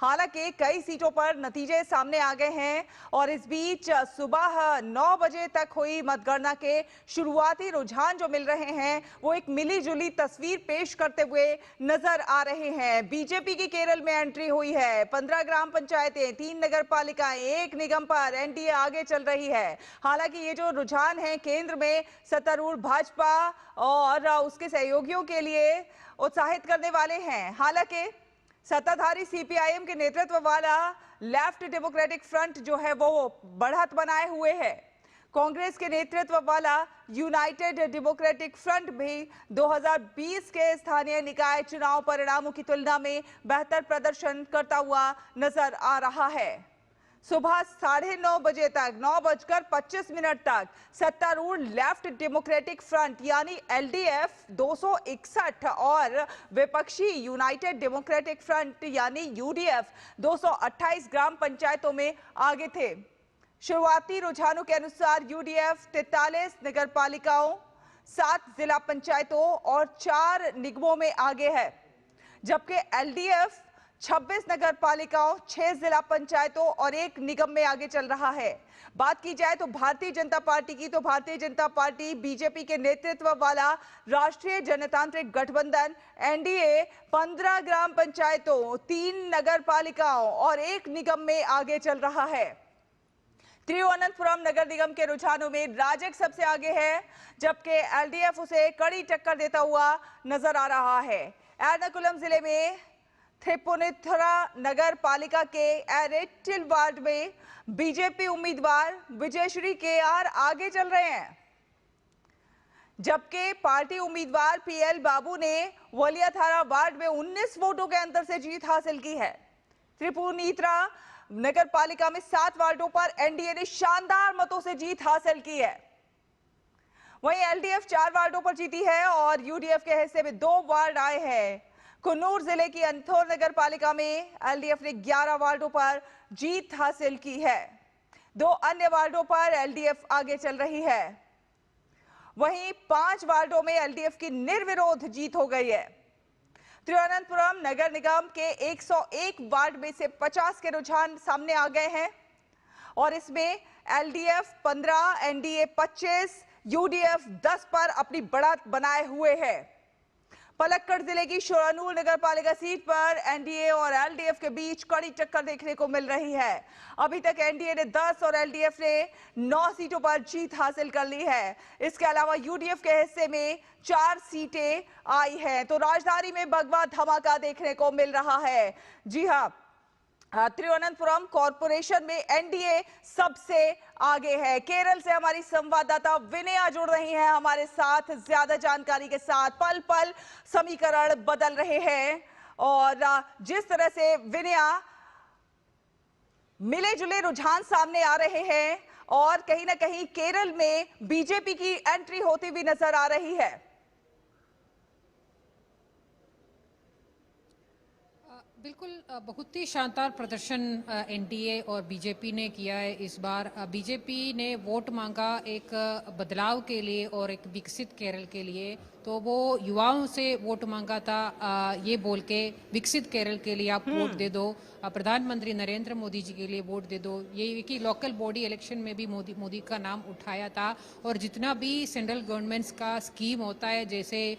हालांकि कई सीटों पर नतीजे सामने आ गए हैं और इस बीच सुबह 9 बजे तक हुई मतगणना के शुरुआती रुझान जो मिल रहे हैं वो एक मिली-जुली तस्वीर पेश करते हुए नजर आ रहे हैं। बीजेपी की केरल में एंट्री हुई है। 15 ग्राम पंचायतें, 3 नगर पालिकाएं, 1 निगम पर एनडीए आगे चल रही है। हालांकि ये जो रुझान है केंद्र में सत्तारूढ़ भाजपा और उसके सहयोगियों के लिए उत्साहित करने वाले हैं। हालांकि सत्ताधारी सीपीआईएम के नेतृत्व वाला लेफ्ट डेमोक्रेटिक फ्रंट जो है वो बढ़त बनाए हुए है। कांग्रेस के नेतृत्व वाला यूनाइटेड डेमोक्रेटिक फ्रंट भी 2020 के स्थानीय निकाय चुनाव परिणामों की तुलना में बेहतर प्रदर्शन करता हुआ नजर आ रहा है। सुबह 9:30 बजे तक 9:25 तक सत्तारूढ़ लेफ्ट डेमोक्रेटिक फ्रंट यानी एलडीएफ 261 और विपक्षी यूनाइटेड डेमोक्रेटिक फ्रंट यानी यूडीएफ 228 ग्राम पंचायतों में आगे थे। शुरुआती रुझानों के अनुसार यूडीएफ 43 नगर पालिकाओं, 7 जिला पंचायतों और 4 निगमों में आगे है, जबकि एलडीएफ 26 नगर पालिकाओं, 6 जिला पंचायतों और 1 निगम में आगे चल रहा है। बात की जाए तो भारतीय जनता पार्टी की, तो भारतीय जनता पार्टी बीजेपी के नेतृत्व वाला राष्ट्रीय जनतांत्रिक गठबंधन एनडीए 15 ग्राम पंचायतों, 3 नगर पालिकाओं और 1 निगम में आगे चल रहा है। तिरुवनंतपुरम नगर निगम के रुझानों में राजग सबसे आगे है, जबकि एलडीएफ उसे कड़ी टक्कर देता हुआ नजर आ रहा है। एर्नाकुलम जिले में त्रिपुनिथुरा नगर पालिका के एरेटिल वार्ड में बीजेपी उम्मीदवार विजयश्री केआर आगे चल रहे हैं, जबकि पार्टी उम्मीदवार पीएल बाबू ने वलियाथारा वार्ड में 19 वोटों के अंतर से जीत हासिल की है। त्रिपुनिथुरा नगर पालिका में 7 वार्डों पर एनडीए ने शानदार मतों से जीत हासिल की है। वहीं एलडीएफ 4 वार्डों पर जीती है और यूडीएफ के हिस्से में 2 वार्ड आए हैं। कुन्नूर जिले की अंथोर नगर पालिका में एलडीएफ ने 11 वार्डों पर जीत हासिल की है। 2 अन्य वार्डों पर एलडीएफ आगे चल रही है। वहीं 5 वार्डों में एलडीएफ की निर्विरोध जीत हो गई है। तिरुवनंतपुरम नगर निगम के 101 वार्ड में से 50 के रुझान सामने आ गए हैं और इसमें एलडीएफ 15, एनडीए 25, यूडीएफ 10 पर अपनी बढ़त बनाए हुए है। पलक्कड़ जिले की शोरानूर नगर पालिका सीट पर एनडीए और एलडीएफ के बीच कड़ी टक्कर देखने को मिल रही है। अभी तक एनडीए ने 10 और एलडीएफ ने 9 सीटों पर जीत हासिल कर ली है। इसके अलावा यूडीएफ के हिस्से में 4 सीटें आई हैं, तो राजधानी में भगवा धमाका देखने को मिल रहा है। जी हां, तिरुवनंतपुरम कॉरपोरेशन में एनडीए सबसे आगे है। केरल से हमारी संवाददाता विनया जुड़ रही हैं हमारे साथ ज्यादा जानकारी के साथ। पल पल समीकरण बदल रहे हैं और जिस तरह से विनया मिले जुले रुझान सामने आ रहे हैं और कहीं ना कहीं केरल में बीजेपी की एंट्री होती हुई नजर आ रही है। बिल्कुल, बहुत ही शानदार प्रदर्शन एनडीए और बीजेपी ने किया है इस बार। बीजेपी ने वोट मांगा एक बदलाव के लिए और एक विकसित केरल के लिए, तो वो युवाओं से वोट मांगा था ये बोल के विकसित केरल के लिए आप वोट दे दो, प्रधानमंत्री नरेंद्र मोदी जी के लिए वोट दे दो। ये कि लोकल बॉडी इलेक्शन में भी मोदी का नाम उठाया था और जितना भी सेंट्रल गवर्नमेंट्स का स्कीम होता है, जैसे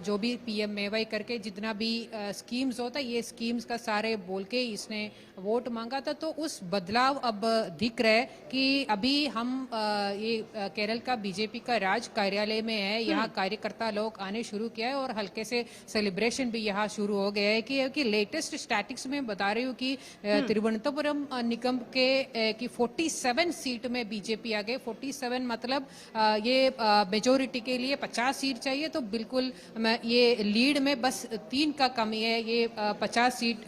जो भी पीएमएवाई करके जितना भी स्कीम्स होता है, ये स्कीम्स का सारे बोल के इसने वोट मांगा था। तो उस बदलाव अब दिख रहा है कि अभी हम ये केरल का बीजेपी का राज कार्यालय में है, यहाँ कार्यकर्ता लोग आने शुरू किया है और हल्के से सेलिब्रेशन भी यहाँ शुरू हो गया है कि लेटेस्ट स्टैटिक्स में बता रही हूँ कि तिरुवनंतपुरम निगम के की 47 सीट में बीजेपी आ गए। 47 मतलब ये मेजोरिटी के लिए 50 सीट चाहिए, तो बिल्कुल ये लीड में बस 3 का कमी है। ये 50 सीट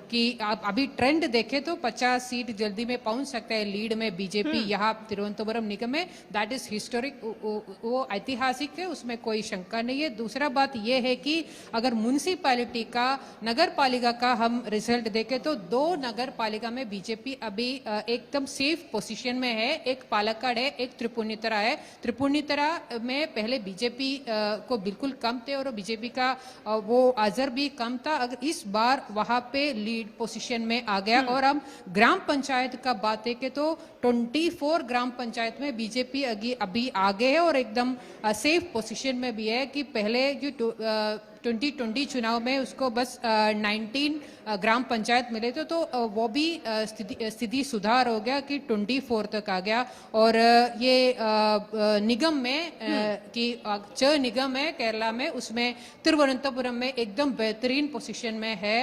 कि आप अभी ट्रेंड देखें तो 50 सीट जल्दी में पहुंच सकता है लीड में बीजेपी यहाँ तिरुवनंतपुरम निगम में। दैट इज हिस्टोरिक, वो ऐतिहासिक है, उसमें कोई शंका नहीं है। दूसरा बात यह है कि अगर म्युनिसिपैलिटी का, नगर पालिका का हम रिजल्ट देखें तो 2 नगर पालिका में बीजेपी अभी एकदम सेफ पोजीशन में है। एक पालक्कड़ है, एक त्रिपुनिथुरा है। त्रिपुनिथुरा में पहले बीजेपी को बिल्कुल कम थे और बीजेपी का वो अजर भी कम था। अगर इस बार वहां पे लीड पोजीशन में आ गया। और हम ग्राम पंचायत का बात है कि तो 24 ग्राम पंचायत में बीजेपी अभी आगे है और एकदम सेफ पोजीशन में भी है कि पहले जो 2020 चुनाव में उसको बस 19 ग्राम पंचायत मिले थे, तो वो भी स्थिति सुधार हो गया कि 24 तक आ गया। और ये निगम में कि च निगम है केरला में, उसमें तिरुवनंतपुरम में एकदम बेहतरीन पोजीशन में है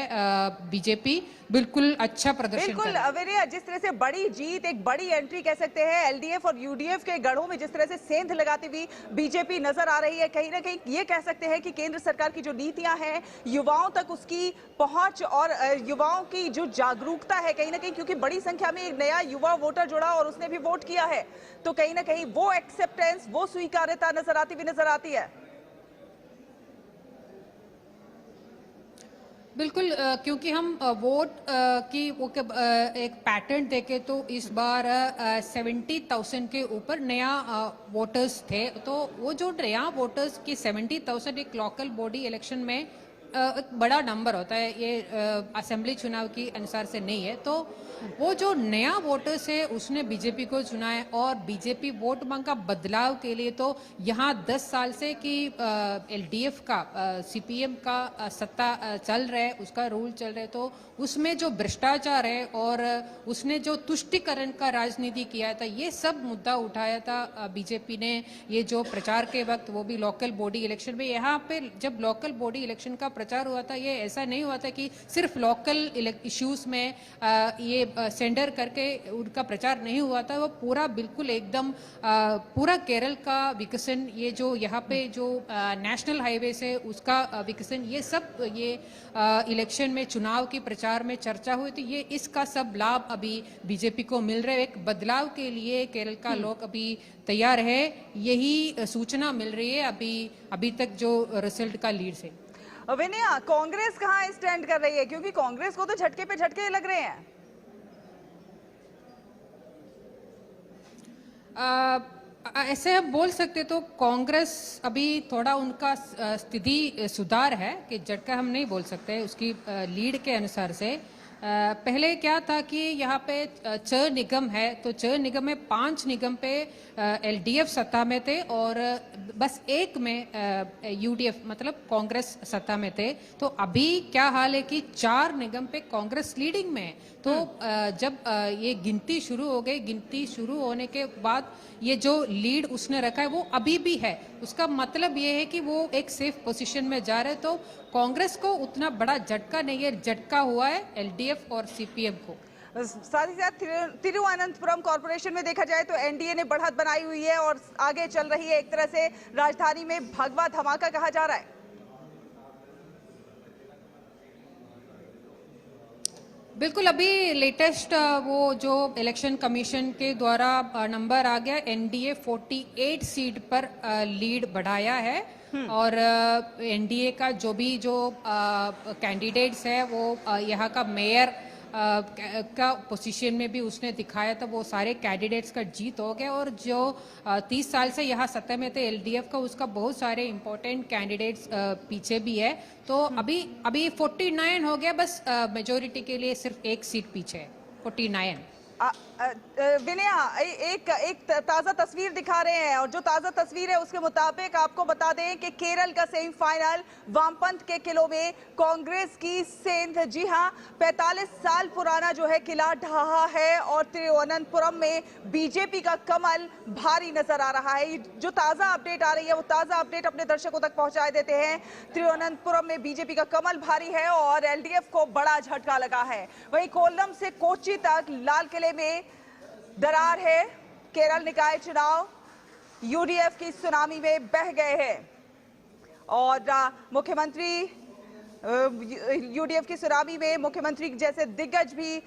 बीजेपी। बिल्कुल अच्छा प्रदर्शन बिल्कुल अवेरिया, जिस तरह से बड़ी जीत, एक बड़ी एंट्री कह सकते हैं एलडीएफ और यूडीएफ के गढ़ों में जिस तरह से सेंध लगाती हुई बीजेपी नजर आ रही है, कहीं ना कहीं ये कह सकते हैं कि केंद्र सरकार की जो नीतियां हैं युवाओं तक उसकी पहुंच और युवाओं की जो जागरूकता है कहीं ना कहीं, क्योंकि बड़ी संख्या में एक नया युवा वोटर जुड़ा और उसने भी वोट किया है, तो कहीं ना कहीं वो एक्सेप्टेंस, वो स्वीकार्यता नजर आती है। बिल्कुल, क्योंकि हम वोट की एक पैटर्न देखें तो इस बार 70,000 के ऊपर नया वोटर्स थे। तो वो जो नया वोटर्स की 70,000 एक लोकल बॉडी इलेक्शन में एक बड़ा नंबर होता है, ये असेंबली चुनाव की अनुसार से नहीं है। तो वो जो नया वोटर्स है उसने बीजेपी को चुना है और बीजेपी वोट बैंक का बदलाव के लिए, तो यहाँ 10 साल से कि एलडीएफ का सीपीएम का सत्ता चल रहा है, उसका रूल चल रहा है, तो उसमें जो भ्रष्टाचार है और उसने जो तुष्टिकरण का राजनीति किया था, ये सब मुद्दा उठाया था बीजेपी ने। ये जो प्रचार के वक्त, वो भी लोकल बॉडी इलेक्शन में, यहाँ पे जब लोकल बॉडी इलेक्शन का प्रचार हुआ था, ये ऐसा नहीं हुआ था कि सिर्फ लोकल इश्यूज में ये सेंडर करके उनका प्रचार नहीं हुआ था। वो पूरा बिल्कुल एकदम पूरा केरल का विकसन, ये जो यहाँ पे जो नेशनल हाईवे से उसका विकसन, ये सब ये इलेक्शन में, चुनाव की प्रचार में चर्चा हुई थी। ये इसका सब लाभ अभी बीजेपी को मिल रहा है। एक बदलाव के लिए केरल का लोग अभी तैयार है, यही सूचना मिल रही है अभी तक जो रिजल्ट का लीड से। विनया, कांग्रेस कहाँ स्टैंड कर रही है, क्योंकि कांग्रेस को तो झटके पे झटके लग रहे हैं। ऐसे हम बोल सकते तो कांग्रेस अभी थोड़ा उनका स्थिति सुधार है कि झटका हम नहीं बोल सकते उसकी लीड के अनुसार से। पहले क्या था कि यहाँ पे 6 निगम है, तो 6 निगम में 5 निगम पे एलडीएफ सत्ता में थे और बस एक में यूडीएफ मतलब कांग्रेस सत्ता में थे। तो अभी क्या हाल है कि 4 निगम पे कांग्रेस लीडिंग में है। तो जब ये गिनती शुरू हो गई, गिनती शुरू होने के बाद ये जो लीड उसने रखा है वो अभी भी है, उसका मतलब ये है कि वो एक सेफ पोजीशन में जा रहे। तो कांग्रेस को उतना बड़ा झटका नहीं है, झटका हुआ है एलडीएफ और सीपीएम को। साथ ही साथ तिरुवनंतपुरम कॉर्पोरेशन में देखा जाए तो एनडीए ने बढ़त बनाई हुई है और आगे चल रही है। एक तरह से राजधानी में भगवा धमाका कहा जा रहा है। बिल्कुल, अभी लेटेस्ट वो जो इलेक्शन कमीशन के द्वारा नंबर आ गया, एनडीए 48 सीट पर लीड बढ़ाया है। और एनडीए का जो कैंडिडेट्स है वो यहाँ का मेयर का पोजीशन में भी उसने दिखाया था, वो सारे कैंडिडेट्स का जीत हो गया। और जो 30 साल से यहाँ सत्ता में थे एलडीएफ का, उसका बहुत सारे इंपॉर्टेंट कैंडिडेट्स पीछे भी है। तो अभी 49 हो गया, बस मेजोरिटी के लिए सिर्फ एक सीट पीछे है, 49। विनया, एक ताजा तस्वीर दिखा रहे हैं और जो ताजा तस्वीर है उसके मुताबिक आपको बता दें कि केरल का सेमीफाइनल वामपंथ के किलों में कांग्रेस की सेंध, जी हां, 45 साल पुराना जो है किला ढहा है और तिरुवनंतपुरम में बीजेपी का कमल भारी नजर आ रहा है। जो ताजा अपडेट आ रही है वो ताजा अपडेट अपने दर्शकों तक पहुंचा देते हैं। तिरुवनंतपुरम में बीजेपी का कमल भारी है और एलडीएफ को बड़ा झटका लगा है। वहीं कोल्लम से कोच्चि तक लाल किले में दरार है। केरल निकाय चुनाव यूडीएफ की सुनामी में बह गए हैं और मुख्यमंत्री यूडीएफ की सुनामी में मुख्यमंत्री जैसे दिग्गज भी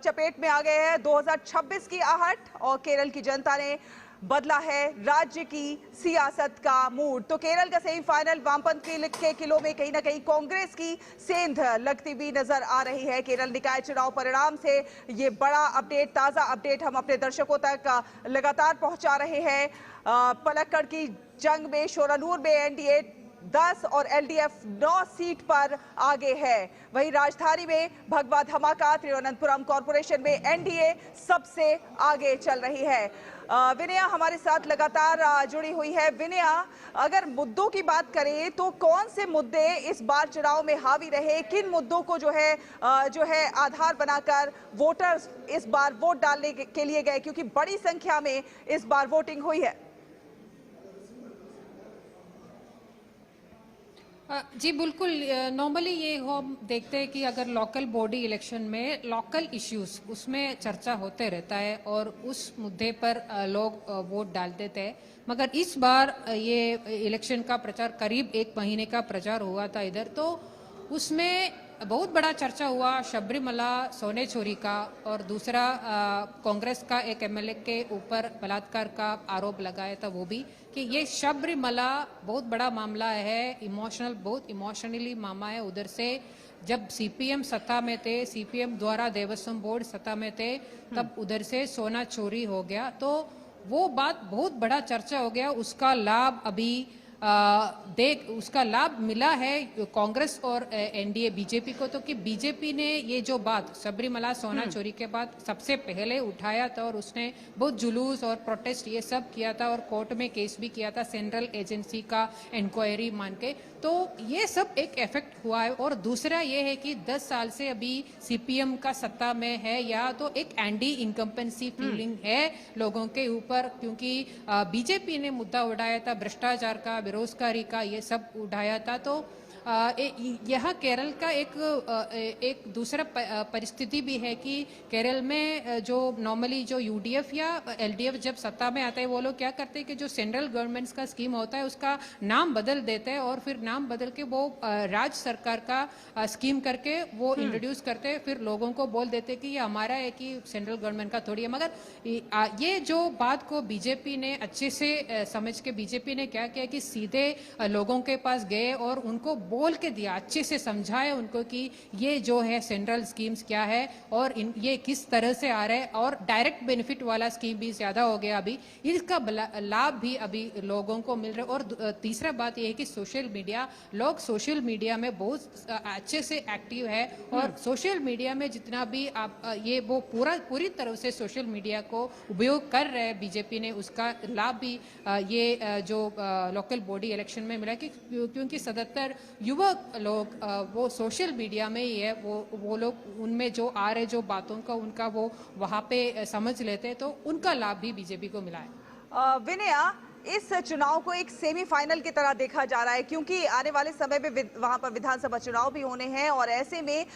चपेट में आ गए हैं। 2026 की आहट और केरल की जनता ने बदला है राज्य की सियासत का मूड। तो केरल का सेमीफाइनल वामपंथ के किलों में कहीं ना कहीं कांग्रेस की सेंध लगती भी नजर आ रही है। केरल निकाय चुनाव परिणाम से ये बड़ा अपडेट, ताजा अपडेट हम अपने दर्शकों तक लगातार पहुंचा रहे हैं। पलक्कड़ की जंग में शोरानूर में एनडीए 10 और एलडीएफ 9 सीट पर आगे है। वहीं राजधानी में भगवा धमाका, तिरुवनंतपुरम कॉरपोरेशन में एनडीए सबसे आगे चल रही है। विनया हमारे साथ लगातार जुड़ी हुई है। विनया, अगर मुद्दों की बात करें तो कौन से मुद्दे इस बार चुनाव में हावी रहे, किन मुद्दों को जो है आधार बनाकर वोटर्स इस बार वोट डालने के लिए गए, क्योंकि बड़ी संख्या में इस बार वोटिंग हुई है? जी बिल्कुल। नॉर्मली ये हम देखते हैं कि अगर लोकल बॉडी इलेक्शन में लोकल इश्यूज उसमें चर्चा होते रहता है और उस मुद्दे पर लोग वोट डाल देते हैं। मगर इस बार ये इलेक्शन का प्रचार करीब 1 महीने का प्रचार हुआ था इधर, तो उसमें बहुत बड़ा चर्चा हुआ शबरीमला सोने चोरी का, और दूसरा कांग्रेस का एक एमएलए के ऊपर बलात्कार का आरोप लगाया था, वो भी कि ये शबरीमला बहुत बड़ा मामला है, बहुत इमोशनली मामला है। उधर से जब सीपीएम सत्ता में थे, सीपीएम द्वारा देवस्थान बोर्ड सत्ता में थे, तब उधर से सोना चोरी हो गया, तो वो बात बहुत बड़ा चर्चा हो गया। उसका लाभ अभी उसका लाभ मिला है कांग्रेस और एनडीए बीजेपी को, तो कि बीजेपी ने ये जो बात शबरीमला सोना चोरी के बाद सबसे पहले उठाया था और उसने बहुत जुलूस और प्रोटेस्ट ये सब किया था और कोर्ट में केस भी किया था सेंट्रल एजेंसी का इंक्वायरी मान के, तो ये सब एक इफेक्ट हुआ है। और दूसरा ये है कि 10 साल से अभी सीपीएम का सत्ता में है, या तो एक एंटी इनकम्पेंसी फीलिंग है लोगों के ऊपर, क्योंकि बीजेपी ने मुद्दा उठाया था भ्रष्टाचार का, बेरोजगारी का, ये सब उठाया था। तो यह केरल का एक दूसरा परिस्थिति भी है कि केरल में जो नॉर्मली जो यूडीएफ या एलडीएफ जब सत्ता में आता है, वो लोग क्या करते हैं कि जो सेंट्रल गवर्नमेंट्स का स्कीम होता है उसका नाम बदल देते हैं और फिर नाम बदल के वो राज्य सरकार का स्कीम करके वो इंट्रोड्यूस करते हैं, फिर लोगों को बोल देते हैं कि ये हमारा है कि सेंट्रल गवर्नमेंट का थोड़ी है। मगर ये जो बात को बीजेपी ने अच्छे से समझ के बीजेपी ने क्या किया कि सीधे लोगों के पास गए और उनको बोल के दिया, अच्छे से समझाया उनको कि ये जो है सेंट्रल स्कीम्स क्या है और ये किस तरह से आ रहे हैं, और डायरेक्ट बेनिफिट वाला स्कीम भी ज्यादा हो गया अभी, इसका लाभ भी अभी लोगों को मिल रहा है। और तीसरा बात यह है कि लोग सोशल मीडिया में बहुत अच्छे से एक्टिव है, और सोशल मीडिया में जितना भी आप ये वो पूरी तरह से सोशल मीडिया को उपयोग कर रहे हैं बीजेपी ने, उसका लाभ भी ये जो लोकल बॉडी इलेक्शन में मिला, क्योंकि 77 युवक लोग वो सोशल मीडिया में ही है, वो लोग उनमें जो आ रहे जो बातों का उनका वो वहां पे समझ लेते हैं, तो उनका लाभ भी बीजेपी को मिला है। विनया, इस चुनाव को एक सेमीफाइनल की तरह देखा जा रहा है, क्योंकि आने वाले समय में वहां पर विधानसभा चुनाव भी होने हैं, और ऐसे में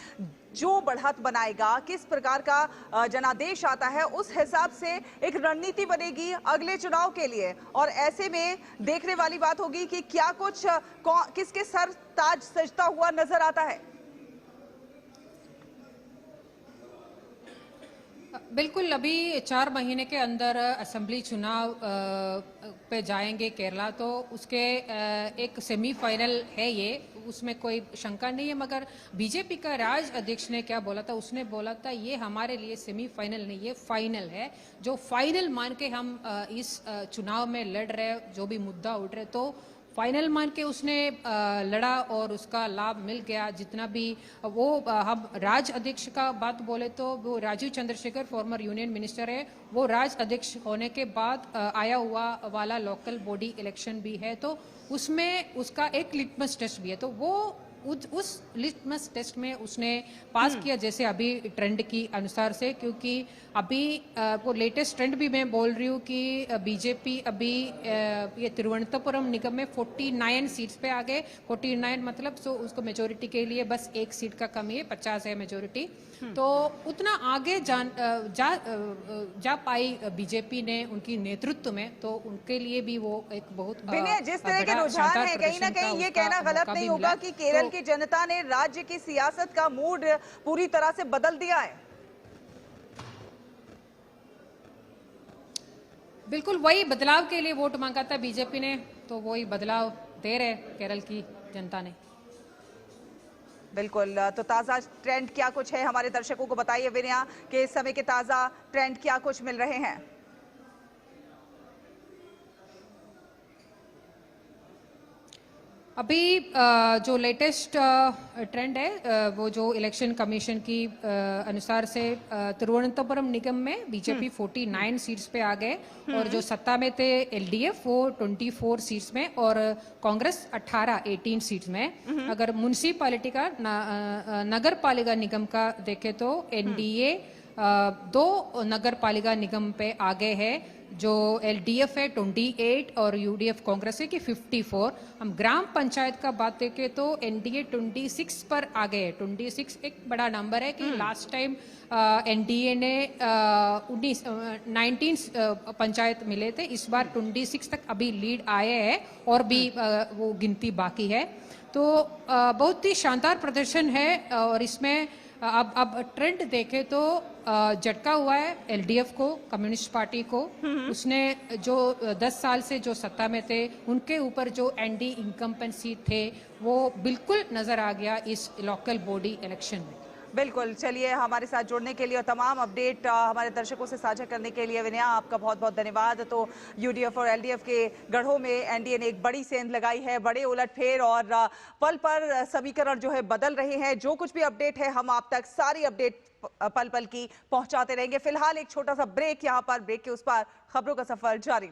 जो बढ़त बनाएगा, किस प्रकार का जनादेश आता है, उस हिसाब से एक रणनीति बनेगी अगले चुनाव के लिए। और ऐसे में देखने वाली बात होगी कि क्या कुछ किसके सर ताज सजता हुआ नजर आता है। बिल्कुल, अभी 4 महीने के अंदर असेंबली चुनाव पे जाएंगे केरला, तो उसके एक सेमीफाइनल है ये, उसमें कोई शंका नहीं है। मगर बीजेपी का राज्य अध्यक्ष ने क्या बोला था, उसने बोला था ये हमारे लिए सेमीफाइनल नहीं, ये फाइनल है, जो फाइनल मान के हम इस चुनाव में लड़ रहे, जो भी मुद्दा उठ रहे, तो फाइनल मान के उसने लड़ा और उसका लाभ मिल गया। जितना भी वो हम राज्य अध्यक्ष का बात बोले तो वो Rajeev Chandrasekhar former union minister है, वो राज्य अध्यक्ष होने के बाद आया हुआ वाला लोकल बॉडी इलेक्शन भी है, तो उसमें उसका एक लिटमस टेस्ट भी है, तो वो उस लिटमस टेस्ट में उसने पास किया, जैसे अभी ट्रेंड की अनुसार से, क्योंकि अभी वो लेटेस्ट ट्रेंड भी मैं बोल रही हूँ कि बीजेपी अभी ये तिरुवनंतपुरम निगम में 49 सीट्स पे आ गए। 49 मतलब सो उसको मेजोरिटी के लिए बस 1 सीट का कमी है, 50 है मेजोरिटी, तो उतना आगे जा पाई बीजेपी ने उनकी नेतृत्व में, तो उनके लिए भी वो एक बहुत जिस तरह के रुझान है, कहीं ना कहीं ये कहना गलत नहीं होगा कि केरल की जनता ने राज्य की सियासत का मूड पूरी तरह से बदल दिया है। बिल्कुल, वही बदलाव के लिए वोट मांगा था बीजेपी ने, तो वही बदलाव दे रहे केरल की जनता ने। बिल्कुल, तो ताजा ट्रेंड क्या कुछ है हमारे दर्शकों को बताइए विनया, कि इस समय के ताजा ट्रेंड क्या कुछ मिल रहे हैं। अभी जो लेटेस्ट ट्रेंड है वो जो इलेक्शन कमीशन की अनुसार से तिरुवनंतपुरम निगम में बीजेपी 49 सीट्स पे आ गए और जो सत्ता में थे एलडीएफ वो 24 सीट्स में और कांग्रेस 18 सीट्स में। अगर म्युनिसिपैलिटी का नगर पालिका निगम का देखें तो एनडीए 2 नगर पालिका निगम पे आगे है, जो एलडीएफ है 28 और यूडीएफ कांग्रेस है कि 54। हम ग्राम पंचायत का बात देखें तो एनडीए 26 पर आ गए है। 26 एक बड़ा नंबर है कि लास्ट टाइम एनडीए ने 19 पंचायत मिले थे, इस बार 26 तक अभी लीड आए हैं और भी वो गिनती बाकी है। तो बहुत ही शानदार प्रदर्शन है और इसमें अब ट्रेंड देखें तो झटका हुआ है एलडीएफ को, कम्युनिस्ट पार्टी को। उसने जो 10 साल से जो सत्ता में थे उनके ऊपर जो एंटी इनकम्पेंसी थे वो बिल्कुल नजर आ गया इस लोकल बॉडी इलेक्शन में। बिल्कुल, चलिए हमारे साथ जुड़ने के लिए और तमाम अपडेट हमारे दर्शकों से साझा करने के लिए विनया आपका बहुत बहुत धन्यवाद। तो यूडीएफ और एलडीएफ के गढ़ों में एनडीए ने एक बड़ी सेंध लगाई है, बड़े उलटफेर और पल पर समीकरण जो है बदल रहे हैं। जो कुछ भी अपडेट है हम आप तक सारी अपडेट पल पल की पहुंचाते रहेंगे। फिलहाल एक छोटा सा ब्रेक, यहाँ पर ब्रेक के उस पार खबरों का सफर जारी।